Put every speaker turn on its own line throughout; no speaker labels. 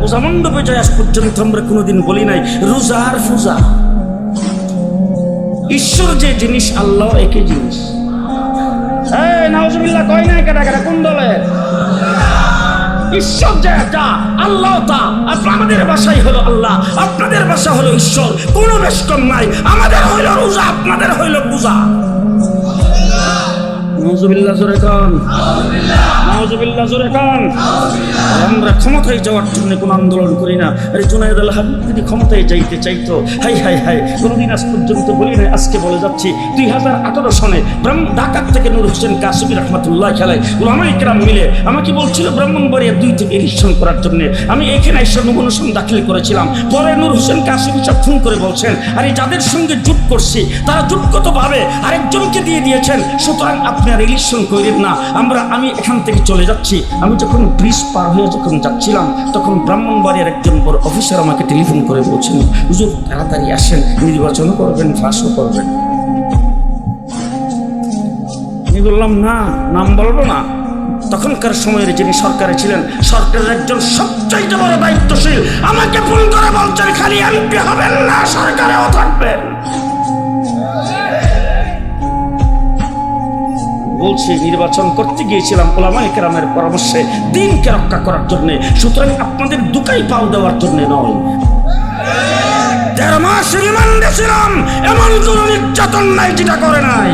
পূজা মণ্ডপে যায় আজ পর্যন্ত আমরা কোনোদিন বলি নাই রোজা আর পূজা। ঈশ্বর যে জিনিস আল্লাহ একই জিনিস। নাউজুবিল্লাহ কয় না কেটা কেটা কোন দলে? ঈশ্বর যা আল্লাহ তা। আমাদের ভাষাই হলো আল্লাহ, আপনাদের ভাষা হলো ঈশ্বর, কোনো বেশ কম নাই। আমাদের হইল রোজা, আপনাদের হইল পূজা। নাউজুবিল্লাহ জোরে কান, নাউজুবিল্লাহ জোরে কান। আমরা ক্ষমতায় যাওয়ার জন্য কোনো আন্দোলন করি না। আরে জুনায়েদ আল হাবিব যদি ক্ষমতায় যাইতে চাইতো, হাই হাই হাই, কোনোদিন আজ পর্যন্ত বলি না, আজকে বলে যাচ্ছি। 2018 সনে ঢাকা থেকে নূর হোসেন কাসিমি রহমতুল্লাহ খেলায় উলামায়ে কেরাম মিলে আমাকে বলছিল ব্রাহ্মণবাড়িয়া 2 থেকে ইলেকশন করার জন্য। আমি এখানে এসে নমিনেশন দাখিল করেছিলাম। পরে নূর হোসেন কাসিমি সাহেব ফোন করে বলছেন, আরে যাদের সঙ্গে জোট করছি তারা জোটগতভাবে আরেকজনকে দিয়ে দিয়েছেন, সুতরাং আপনি আর ইলেকশন করেন না, আমি এখান থেকে চলে যাচ্ছি। আমি যখন ব্রিজ পার হয়ে যখন যাচ্ছিলাম, তখন ব্রাহ্মণবাড়িয়ার একজন বড় অফিসার আমাকে টেলিফোন করে বলছেন, হুজুর তাড়াতাড়ি আসেন, নির্বাচনও করবেন, ফাঁসও করবেন। আমি বললাম না, নাম বলবো না। তখনকার সময়ের যিনি সরকারে ছিলেন, সরকারের একজন সবচাইতে বড় দায়িত্বশীল, আমাকে ফোন করে বলছেন খালি এমপি হবেন না, সরকারেও থাকবেন। বলছি নির্বাচন করতে গিয়েছিলাম উলামায়ে কেরামের পরামর্শে, দিনকে রক্ষা করার জন্য, সুতরাং আপনাদের দুকাই পাও দেওয়ার জন্য নয়। 13 মাস রিমান্ডে ছিলাম, এমন কোন নির্যাতন নাই যেটা করে নাই।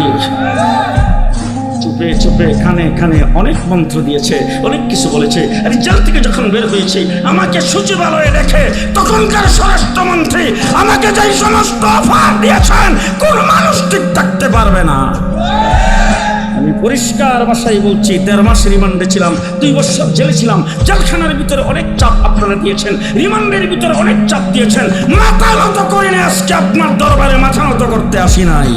চুপে চুপে কানে কানে অনেক মন্ত্র দিয়েছে, অনেক কিছু বলেছে। আর জেল থেকে যখন বের হয়েছে আমাকে সচিবালয়ে রেখে তখনকার স্বরাষ্ট্রমন্ত্রী আমাকে যেই সমস্ত অফার দিয়েছেন, কোন মানুষ ঠিক থাকতে পারবে না। আমি পরিষ্কার ভাষায় বলছি, 13 মাস রিমান্ডে ছিলাম, 2 বছর জেলে ছিলাম। জেলখানার ভিতরে অনেক চাপ আপনারা দিয়েছেন, রিমান্ডের ভিতরে অনেক চাপ দিয়েছেন। মাথা নত করি না, আজকে আপনার দরবারে মাথা নত করতে আসি নাই।